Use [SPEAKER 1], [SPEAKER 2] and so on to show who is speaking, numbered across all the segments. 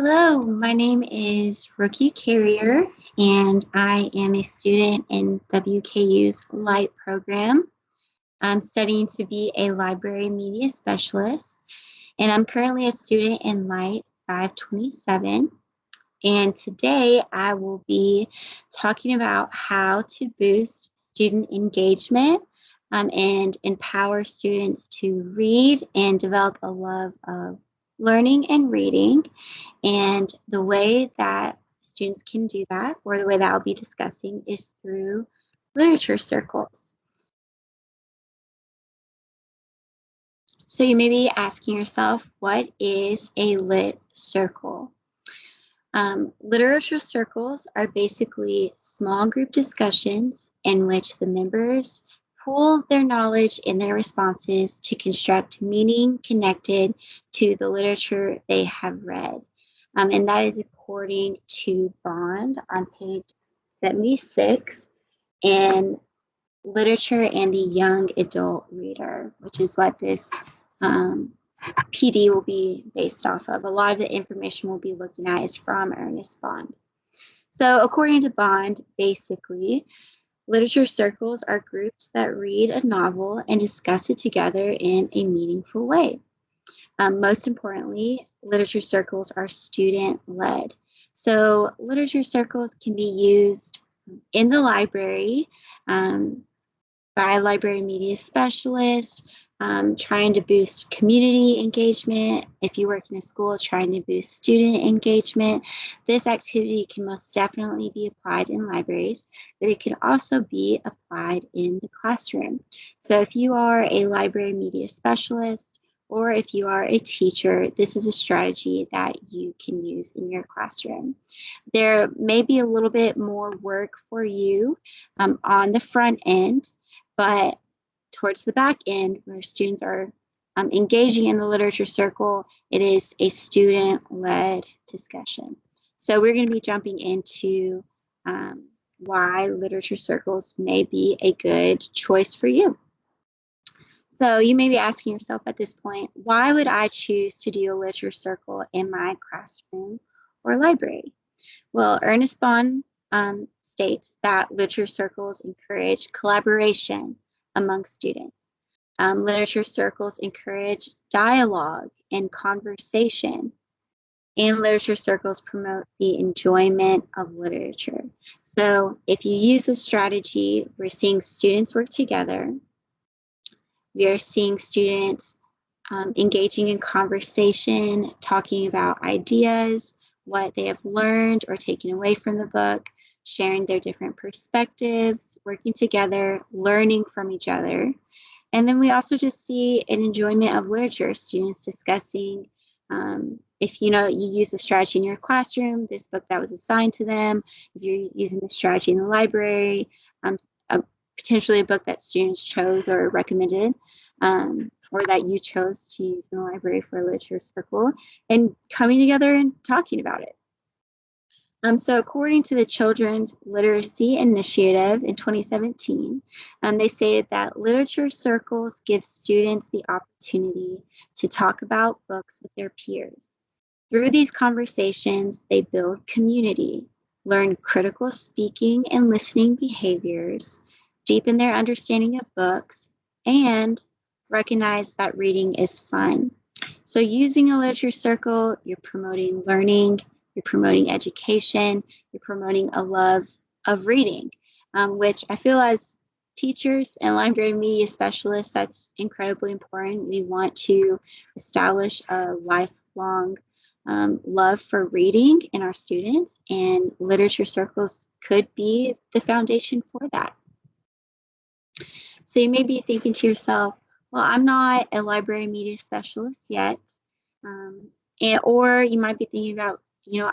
[SPEAKER 1] Hello, my name is Rookie Carrier, and I am a student in WKU's LITE program. I'm studying to be a library media specialist, and I'm currently a student in LITE 527. And today I will be talking about how to boost student engagement and empower students to read and develop a love of learning and reading. And the way that students can do that, or the way that I'll be discussing, is through literature circles. So you may be asking yourself, what is a lit circle? Literature circles are basically small group discussions in which the members pool their knowledge and their responses to construct meaning connected to the literature they have read. And that is according to Bond on page 76 in Literature and the Young Adult Reader, which is what this PD will be based off of. A lot of the information we'll be looking at is from Ernest Bond. So according to Bond, basically, literature circles are groups that read a novel and discuss it together in a meaningful way. Most importantly, literature circles are student-led. So literature circles can be used in the library by a library media specialist, trying to boost community engagement. If you work in a school, trying to boost student engagement. This activity can most definitely be applied in libraries, but it can also be applied in the classroom. So if you are a library media specialist, or if you are a teacher, this is a strategy that you can use in your classroom. There may be a little bit more work for you on the front end, but towards the back end, where students are engaging in the literature circle, it is a student-led discussion. So we're going to be jumping into why literature circles may be a good choice for you. So you may be asking yourself at this point, why would I choose to do a literature circle in my classroom or library? Well, Ernest Bond states that literature circles encourage collaboration among students. Literature circles encourage dialogue and conversation, and literature circles promote the enjoyment of literature. So if you use this strategy, we're seeing students work together. We are seeing students engaging in conversation, talking about ideas, what they have learned or taken away from the book, sharing their different perspectives, working together, learning from each other. And then we also just see an enjoyment of literature, students discussing, if you use the strategy in your classroom, this book that was assigned to them, if you're using the strategy in the library, potentially a book that students chose or recommended, or that you chose to use in the library for a literature circle, and coming together and talking about it. So according to the Children's Literacy Initiative in 2017, they stated that literature circles give students the opportunity to talk about books with their peers. Through these conversations, they build community, learn critical speaking and listening behaviors, deepen their understanding of books, and recognize that reading is fun. So using a literature circle, you're promoting learning, you're promoting education, you're promoting a love of reading, which I feel as teachers and library media specialists, that's incredibly important. We want to establish a lifelong love for reading in our students, and literature circles could be the foundation for that. So you may be thinking to yourself, well, I'm not a library media specialist yet. Or you might be thinking about,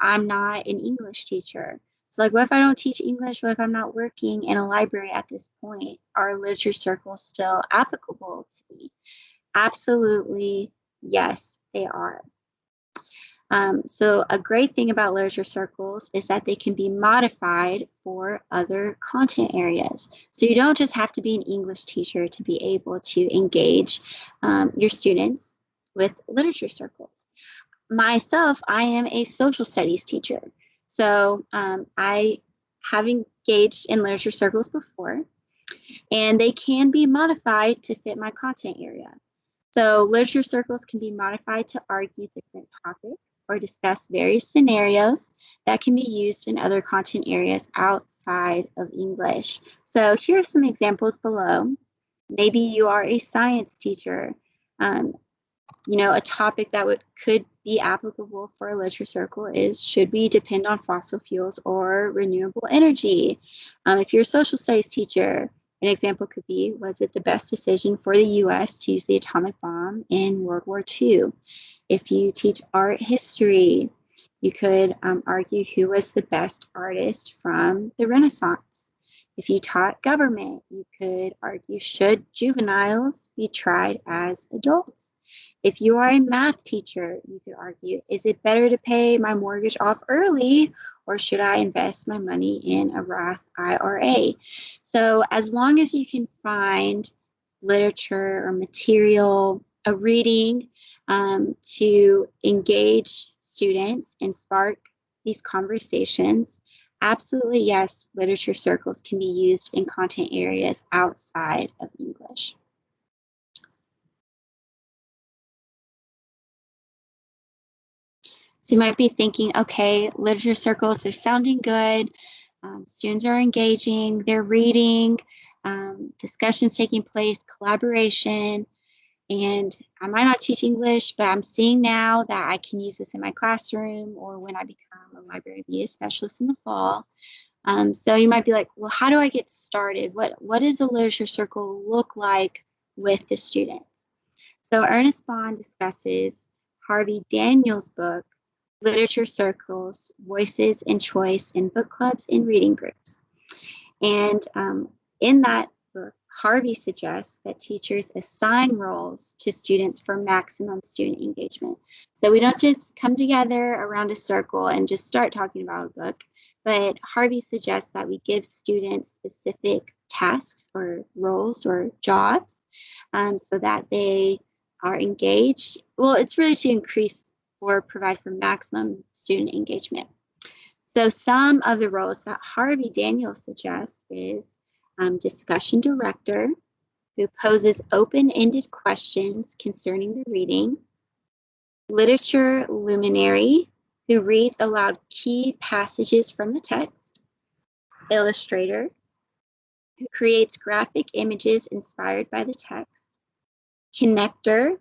[SPEAKER 1] I'm not an English teacher. So like, what if I don't teach English? What if I'm not working in a library at this point? Are literature circles still applicable to me? Absolutely, yes, they are. So a great thing about literature circles is that they can be modified for other content areas. So you don't just have to be an English teacher to be able to engage your students with literature circles. myself, I am a social studies teacher. So I have engaged in literature circles before, and they can be modified to fit my content area. So literature circles can be modified to argue different topics or discuss various scenarios that can be used in other content areas outside of English. So here are some examples below. Maybe you are a science teacher. A topic that could be applicable for a literature circle is, should we depend on fossil fuels or renewable energy? If you're a social studies teacher, an example could be, was it the best decision for the US to use the atomic bomb in World War II? If you teach art history, you could argue who was the best artist from the Renaissance. If you taught government, you could argue, should juveniles be tried as adults? If you are a math teacher, you could argue, is it better to pay my mortgage off early, or should I invest my money in a Roth IRA? So as long as you can find literature or material, a reading to engage students and spark these conversations, absolutely yes, literature circles can be used in content areas outside of English. So you might be thinking, okay, literature circles, they're sounding good. Students are engaging, they're reading, discussions taking place, collaboration. And I might not teach English, but I'm seeing now that I can use this in my classroom or when I become a library media specialist in the fall. So you might be like, well, how do I get started? What does a literature circle look like with the students? So Ernest Bond discusses Harvey Daniels' book, Literature Circles, Voices and Choice in Book Clubs and Reading Groups. And in that book, Harvey suggests that teachers assign roles to students for maximum student engagement. So we don't just come together around a circle and just start talking about a book, but Harvey suggests that we give students specific tasks or roles or jobs so that they are engaged. Well, it's really to increase or provide for maximum student engagement. So some of the roles that Harvey Daniels suggests is discussion director, who poses open-ended questions concerning the reading, literature luminary, who reads aloud key passages from the text, illustrator, who creates graphic images inspired by the text, connector,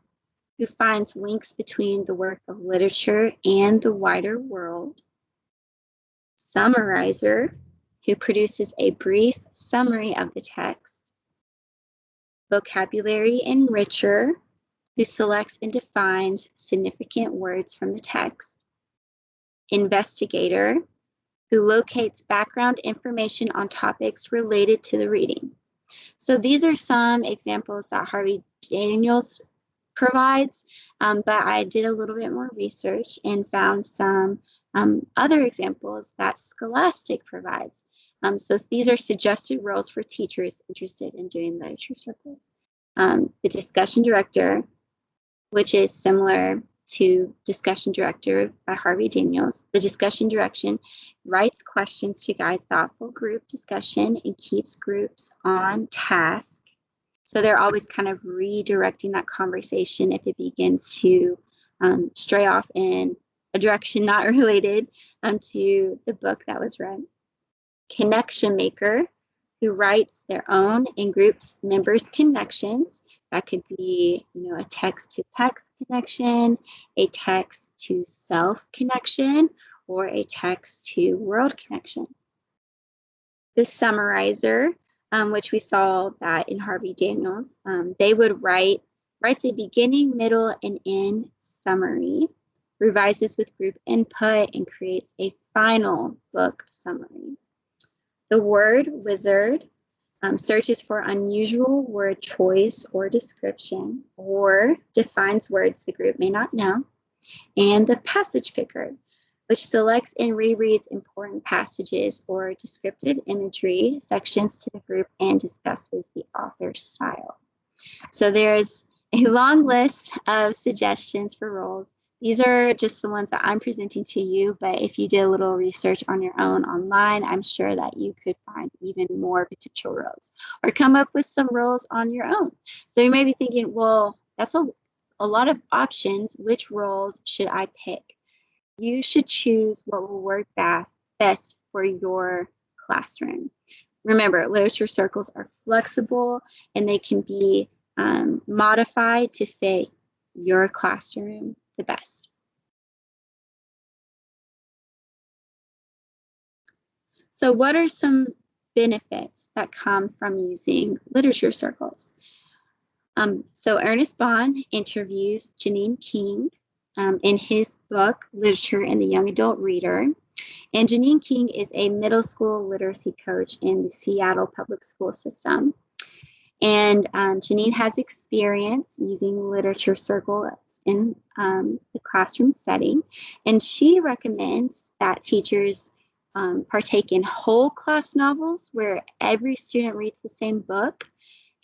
[SPEAKER 1] who finds links between the work of literature and the wider world, summarizer, who produces a brief summary of the text, vocabulary enricher, who selects and defines significant words from the text, investigator, who locates background information on topics related to the reading. So these are some examples that Harvey Daniels provides, but I did a little bit more research and found some other examples that Scholastic provides. So these are suggested roles for teachers interested in doing literature circles. The discussion director, which is similar to discussion director by Harvey Daniels. The discussion direction writes questions to guide thoughtful group discussion and keeps groups on task. So they're always kind of redirecting that conversation if it begins to stray off in a direction not related to the book that was read. Connection maker, who writes their own and groups members' connections. That could be, a text-to-text connection, a text-to-self connection, or a text-to-world connection. The summarizer, which we saw that in Harvey Daniels, they would writes a beginning, middle, and end summary, revises with group input, and creates a final book summary. The word wizard searches for unusual word choice or description, or defines words the group may not know. And the passage picker, which selects and rereads important passages or descriptive imagery sections to the group and discusses the author's style. So there's a long list of suggestions for roles. These are just the ones that I'm presenting to you, but if you did a little research on your own online, I'm sure that you could find even more potential roles or come up with some roles on your own. So you may be thinking, well, that's a lot of options. Which roles should I pick? You should choose what will work best for your classroom. Remember, literature circles are flexible and they can be modified to fit your classroom the best. So what are some benefits that come from using literature circles? So Ernest Bond interviews Janine King in his book, Literature and the Young Adult Reader. And Janine King is a middle school literacy coach in the Seattle public school system. And Janine has experience using literature circles in the classroom setting. And she recommends that teachers partake in whole class novels where every student reads the same book,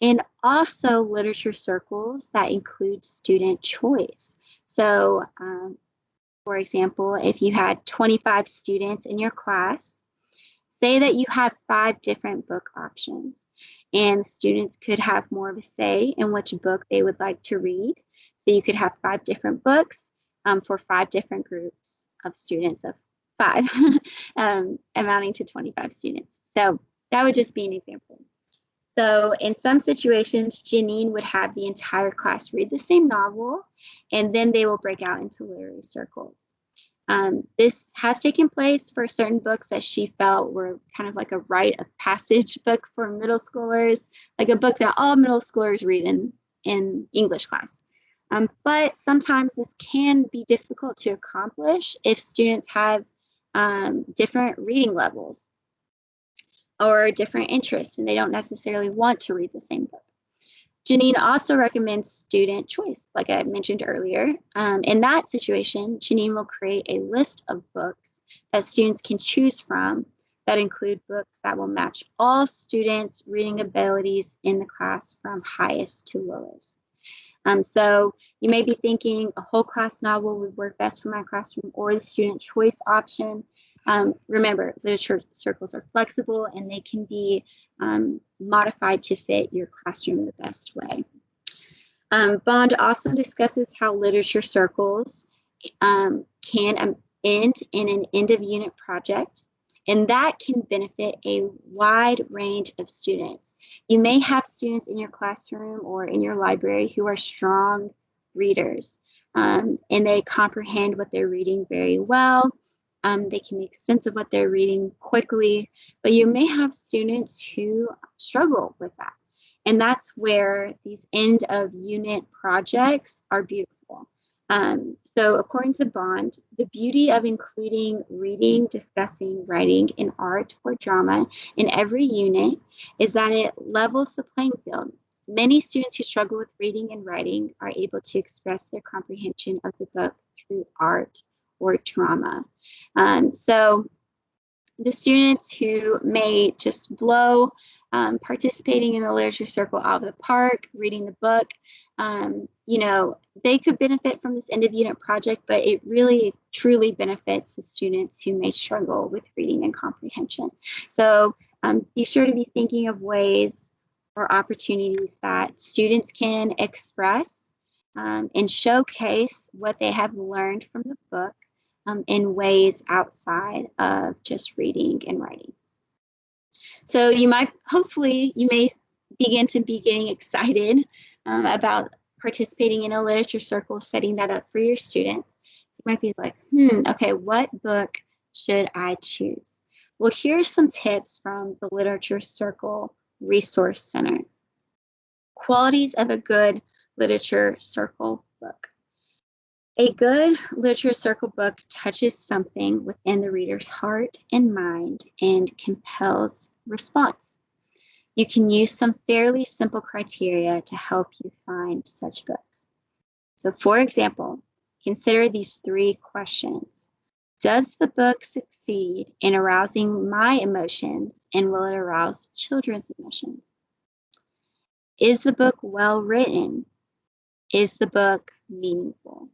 [SPEAKER 1] and also literature circles that include student choice. So, for example, if you had 25 students in your class, say that you have 5 different book options, and students could have more of a say in which book they would like to read. So you could have 5 different books for 5 different groups of students of 5, amounting to 25 students. So that would just be an example. So in some situations, Janine would have the entire class read the same novel, and then they will break out into literary circles. This has taken place for certain books that she felt were kind of like a rite of passage book for middle schoolers, like a book that all middle schoolers read in English class. But sometimes this can be difficult to accomplish if students have different reading levels or different interests, and they don't necessarily want to read the same book. Janine also recommends student choice, like I mentioned earlier. In that situation, Janine will create a list of books that students can choose from that include books that will match all students' reading abilities in the class from highest to lowest. So you may be thinking a whole class novel would work best for my classroom, or the student choice option. Remember, literature circles are flexible and they can be modified to fit your classroom the best way. Bond also discusses how literature circles can end in an end of unit project, and that can benefit a wide range of students. You may have students in your classroom or in your library who are strong readers, and they comprehend what they're reading very well. They can make sense of what they're reading quickly, but you may have students who struggle with that. And that's where these end of unit projects are beautiful. So according to Bond, the beauty of including reading, discussing, writing, and art or drama in every unit is that it levels the playing field. Many students who struggle with reading and writing are able to express their comprehension of the book through art or drama. So the students who may just blow participating in the literature circle out of the park, reading the book, they could benefit from this end of unit project, but it really truly benefits the students who may struggle with reading and comprehension. So be sure to be thinking of ways or opportunities that students can express and showcase what they have learned from the book in ways outside of just reading and writing. So you may begin to be getting excited about participating in a literature circle, setting that up for your students. You might be like, okay, what book should I choose? Well, here's some tips from the Literature Circle Resource Center. Qualities of a good literature circle book. A good literature circle book touches something within the reader's heart and mind and compels response. You can use some fairly simple criteria to help you find such books. So, for example, consider these 3 questions. Does the book succeed in arousing my emotions, and will it arouse children's emotions? Is the book well written? Is the book meaningful?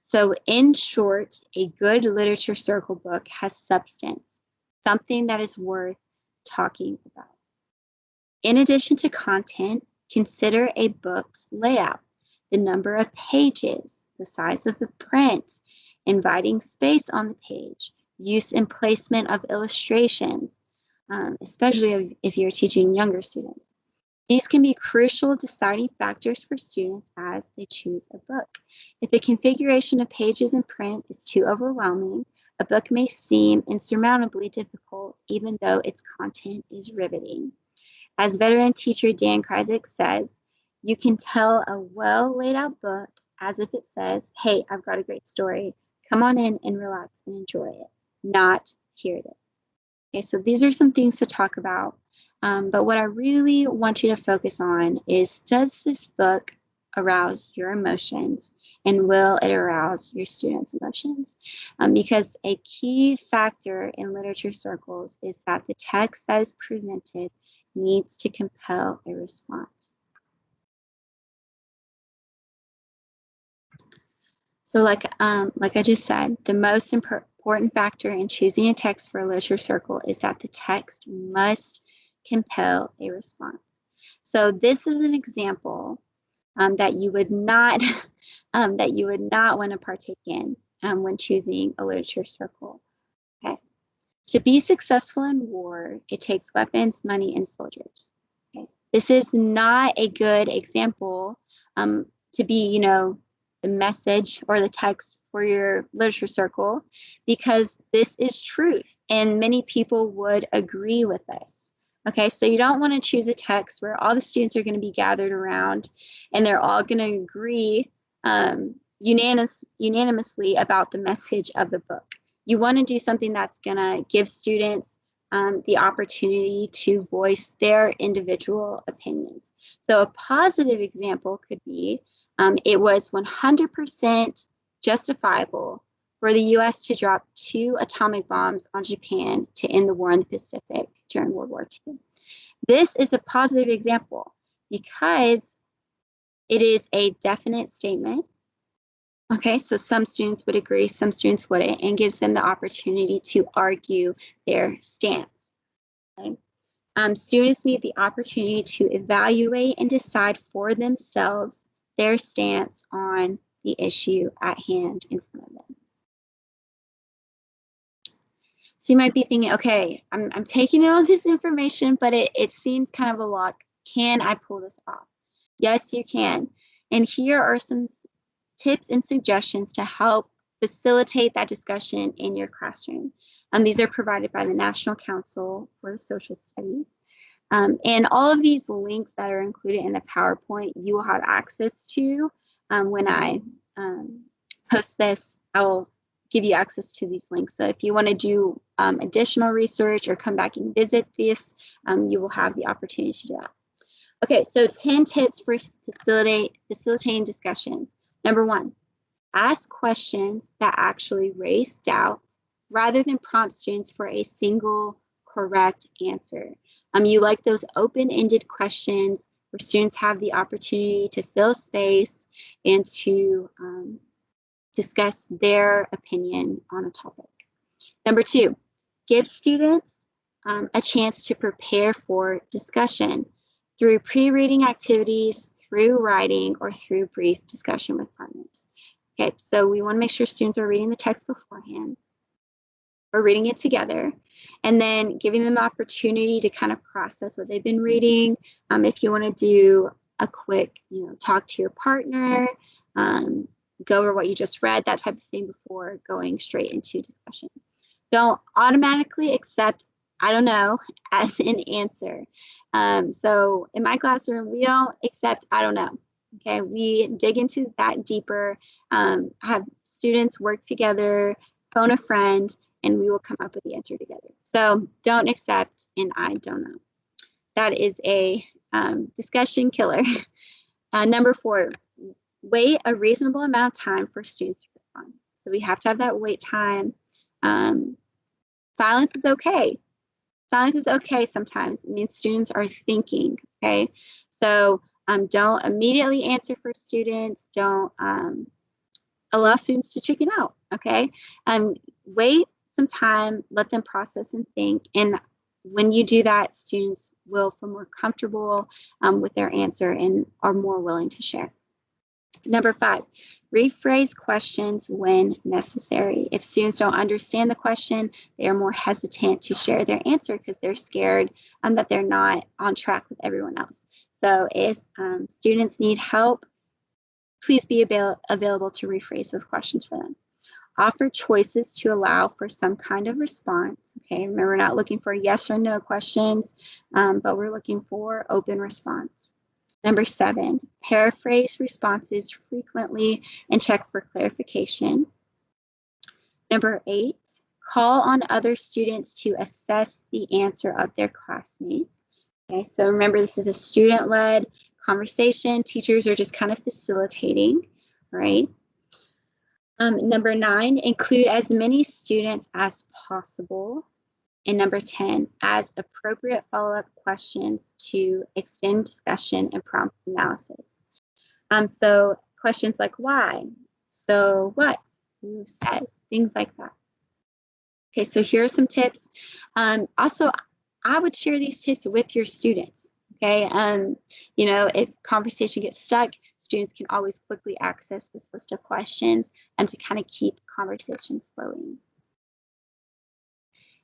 [SPEAKER 1] So in short, a good literature circle book has substance, something that is worth talking about. In addition to content, consider a book's layout, the number of pages, the size of the print, inviting space on the page, use and placement of illustrations, especially if you're teaching younger students. These can be crucial deciding factors for students as they choose a book. If the configuration of pages and print is too overwhelming, a book may seem insurmountably difficult, even though its content is riveting. As veteran teacher Dan Kryzik says, you can tell a well laid out book as if it says, hey, I've got a great story. Come on in and relax and enjoy it, not here it is. Okay, so these are some things to talk about. But what I really want you to focus on is, does this book arouse your emotions, and will it arouse your students' emotions? Because a key factor in literature circles is that the text that is presented needs to compel a response. So like I just said, the most important factor in choosing a text for a literature circle is that the text must compel a response. So this is an example that you would not want to partake in when choosing a literature circle. Okay. To be successful in war, it takes weapons, money, and soldiers. Okay. This is not a good example to be, the message or the text for your literature circle, because this is truth and many people would agree with this. Okay, so you don't want to choose a text where all the students are going to be gathered around and they're all going to agree unanimously about the message of the book. You want to do something that's going to give students the opportunity to voice their individual opinions. So a positive example could be it was 100% justifiable for the US to drop 2 atomic bombs on Japan to end the war in the Pacific during World War II. This is a positive example because it is a definite statement. Okay, so some students would agree, some students wouldn't, and gives them the opportunity to argue their stance. Okay? Students need the opportunity to evaluate and decide for themselves their stance on the issue at hand in front of them. So you might be thinking, okay, I'm taking all this information, but it seems kind of a lot. Can I pull this off? Yes, you can. And here are some tips and suggestions to help facilitate that discussion in your classroom. These are provided by the National Council for the Social Studies. And all of these links that are included in the PowerPoint, you will have access to when I post this. I will give you access to these links. So if you want to do additional research or come back and visit this, you will have the opportunity to do that. Okay, so 10 tips for facilitating discussion. Number 1, ask questions that actually raise doubt rather than prompt students for a single correct answer. You like those open-ended questions where students have the opportunity to fill space and to discuss their opinion on a topic. Number 2, give students a chance to prepare for discussion through pre-reading activities, through writing, or through brief discussion with partners. Okay, so we want to make sure students are reading the text beforehand or reading it together, and then giving them the opportunity to kind of process what they've been reading. If you want to do a quick, talk to your partner, go over what you just read, that type of thing before going straight into discussion. Don't automatically accept I don't know as an answer. So in my classroom, we don't accept I don't know. Okay, we dig into that deeper, have students work together, phone a friend, and we will come up with the answer together. So don't accept an I don't know. That is a discussion killer. Number 4, wait a reasonable amount of time for students to respond. So we have to have that wait time. Silence is okay. Silence is okay sometimes. It means students are thinking, okay? So don't immediately answer for students. Don't allow students to chicken out, okay? Wait some time, let them process and think. And when you do that, students will feel more comfortable with their answer and are more willing to share. Number 5, rephrase questions when necessary. If students don't understand the question, they are more hesitant to share their answer because they're scared that they're not on track with everyone else. So if students need help, please be available to rephrase those questions for them. Offer choices to allow for some kind of response. Okay, remember, we're not looking for yes or no questions, but we're looking for open response. Number 7, paraphrase responses frequently and check for clarification. Number 8, call on other students to assess the answer of their classmates. Okay, so remember, this is a student-led conversation. Teachers are just kind of facilitating, right? Number 9, include as many students as possible. And number 10, as appropriate follow-up questions to extend discussion and prompt analysis. So questions like why, so what, who says, things like that. Okay, so here are some tips. Also, I would share these tips with your students. Okay, you know, if conversation gets stuck, students can always quickly access this list of questions and to kind of keep conversation flowing.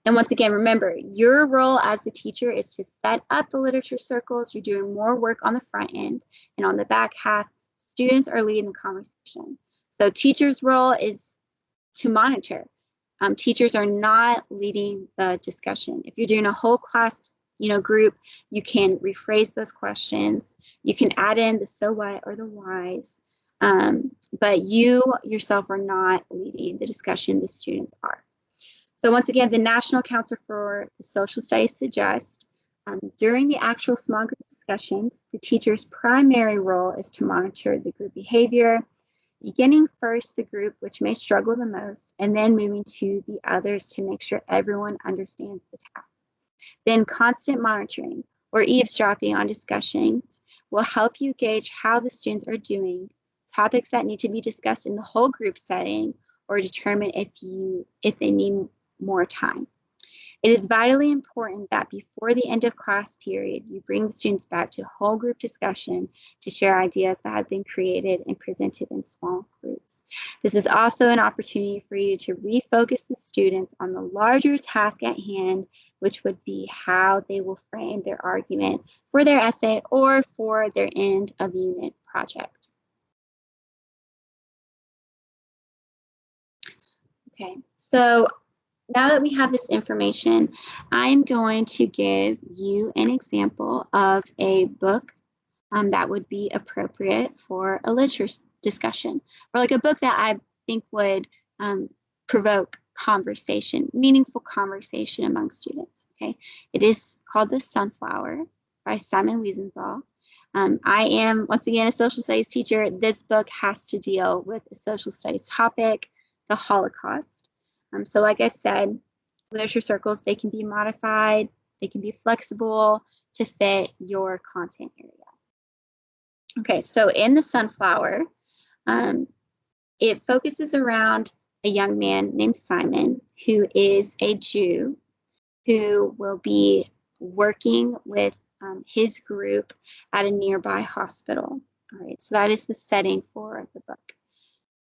[SPEAKER 1] And once again, remember, your role as the teacher is to set up the literature circles. You're doing more work on the front end, and on the back half, students are leading the conversation. So teacher's role is to monitor. Teachers are not leading the discussion. If you're doing a whole class, group, you can rephrase those questions. You can add in the so what or the whys, but you yourself are not leading the discussion. The students are. So once again, the National Council for Social Studies suggests during the actual small group discussions, the teacher's primary role is to monitor the group behavior, beginning first the group which may struggle the most, and then moving to the others to make sure everyone understands the task. Then constant monitoring or eavesdropping on discussions will help you gauge how the students are doing, topics that need to be discussed in the whole group setting, or determine if they need more time. It is vitally important that before the end of class period, you bring the students back to whole group discussion to share ideas that have been created and presented in small groups. This is also an opportunity for you to refocus the students on the larger task at hand, which would be how they will frame their argument for their essay or for their end of unit project. Okay, so now that we have this information, I'm going to give you an example of a book that would be appropriate for a literature discussion, or like a book that I think would provoke conversation, meaningful conversation among students. Okay, it is called The Sunflower by Simon Wiesenthal. I am, once again, a social studies teacher. This book has to deal with a social studies topic, the Holocaust. So like I said, literature circles, they can be modified, they can be flexible to fit your content area. Okay, so in The Sunflower, it focuses around a young man named Simon, who is a Jew, who will be working with his group at a nearby hospital. All right, so that is the setting for the book.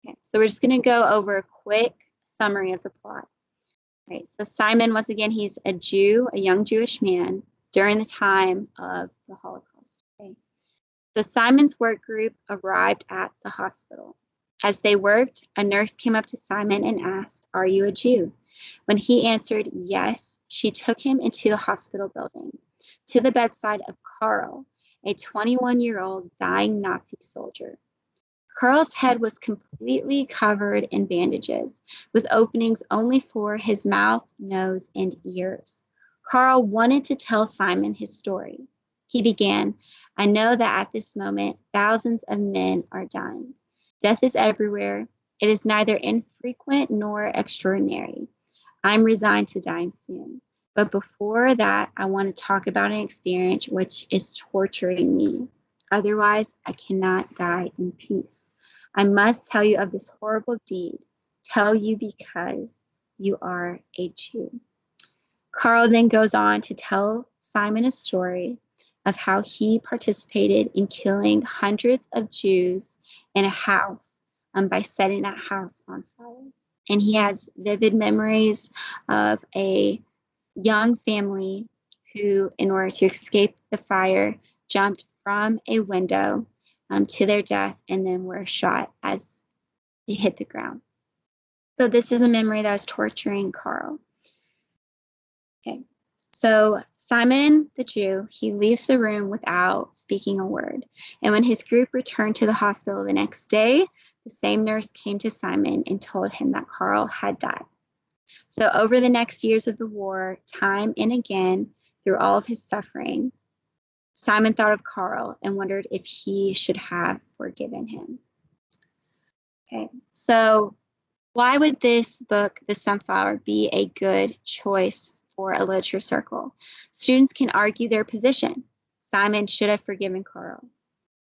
[SPEAKER 1] Okay, so we're just going to go over a quick summary of the plot. Right, so Simon, once again, he's a Jew, a young Jewish man during the time of the Holocaust. Okay. So Simon's work group arrived at the hospital. As they worked, a nurse came up to Simon and asked, "Are you a Jew?" When he answered yes, she took him into the hospital building, to the bedside of Karl, a 21-year-old dying Nazi soldier. Karl's head was completely covered in bandages, with openings only for his mouth, nose, and ears. Karl wanted to tell Simon his story. He began, "I know that at this moment, thousands of men are dying. Death is everywhere. It is neither infrequent nor extraordinary. I'm resigned to dying soon. But before that, I want to talk about an experience which is torturing me. Otherwise, I cannot die in peace. I must tell you of this horrible deed. Tell you because you are a Jew. Carl then goes on to tell Simon a story of how he participated in killing hundreds of Jews in a house by setting that house on fire. And he has vivid memories of a young family who, in order to escape the fire, jumped from a window to their death and then were shot as they hit the ground. So this is a memory that was torturing Carl. Okay, so Simon the Jew, he leaves the room without speaking a word. And when his group returned to the hospital the next day, the same nurse came to Simon and told him that Carl had died. So over the next years of the war, time and again, through all of his suffering, Simon thought of Carl and wondered if he should have forgiven him. Okay, so why would this book, The Sunflower, be a good choice for a literature circle? Students can argue their position. Simon should have forgiven Carl.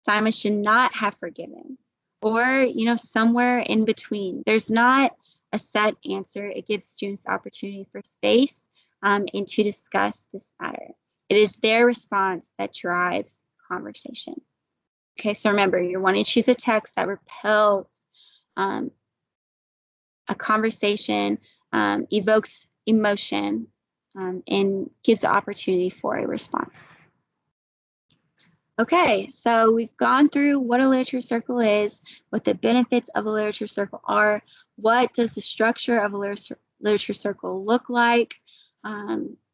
[SPEAKER 1] Simon should not have forgiven. Or, somewhere in between. There's not a set answer. It gives students the opportunity for space and to discuss this matter. It is their response that drives conversation. Okay, so remember, you're wanting to choose a text that repels a conversation, evokes emotion, and gives the opportunity for a response. Okay, so we've gone through what a literature circle is, what the benefits of a literature circle are, what does the structure of a literature circle look like.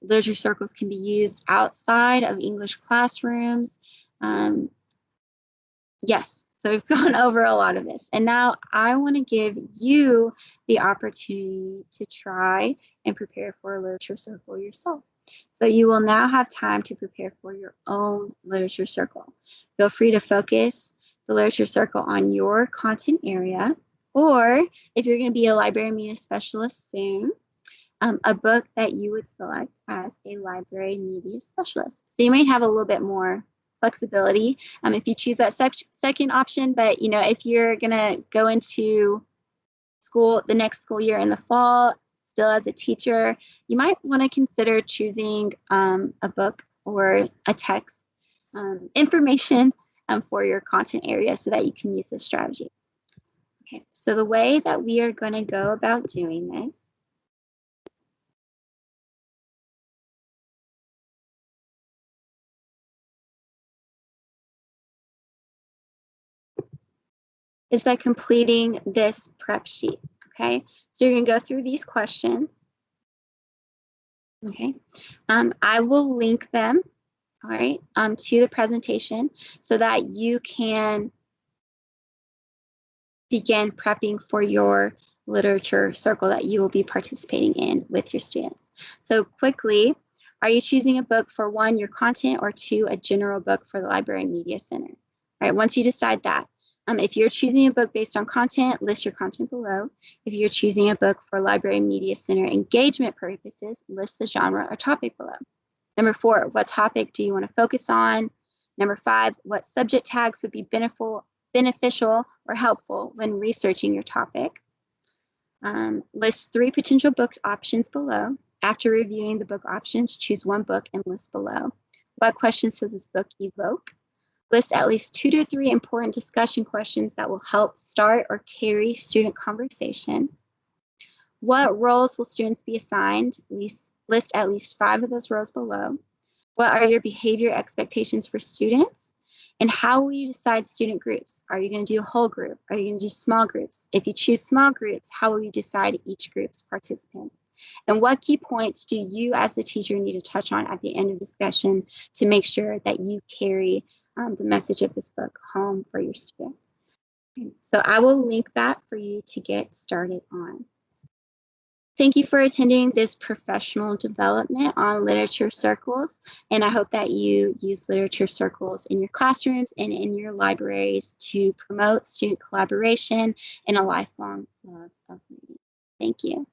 [SPEAKER 1] Literature circles can be used outside of English classrooms. Yes, so we've gone over a lot of this. And now I want to give you the opportunity to try and prepare for a literature circle yourself. So you will now have time to prepare for your own literature circle. Feel free to focus the literature circle on your content area, or if you're going to be a library media specialist soon, a book that you would select as a library media specialist. So you might have a little bit more flexibility if you choose that second option, but if you're going to go into school the next school year in the fall, still as a teacher, you might want to consider choosing a book or a text information for your content area so that you can use this strategy. Okay, so the way that we are going to go about doing this is by completing this prep sheet. Okay, so you're going to go through these questions. Okay, I will link them, all right, to the presentation so that you can begin prepping for your literature circle that you will be participating in with your students. So quickly, are you choosing a book for one, your content, or two, a general book for the Library Media Center? All right, once you decide that, if you're choosing a book based on content, list your content below. If you're choosing a book for Library Media Center engagement purposes, list the genre or topic below. Number 4, what topic do you want to focus on? Number 5, what subject tags would be beneficial or helpful when researching your topic? List 3 potential book options below. After reviewing the book options, choose one book and list below. What questions does this book evoke? List at least 2 to 3 important discussion questions that will help start or carry student conversation. What roles will students be assigned? List at least 5 of those roles below. What are your behavior expectations for students? And how will you decide student groups? Are you going to do a whole group? Are you going to do small groups? If you choose small groups, how will you decide each group's participants? And what key points do you as the teacher need to touch on at the end of discussion to make sure that you carry the message of this book home for your students? So I will link that for you to get started on. Thank you for attending this professional development on literature circles, and I hope that you use literature circles in your classrooms and in your libraries to promote student collaboration and a lifelong love of reading. Thank you.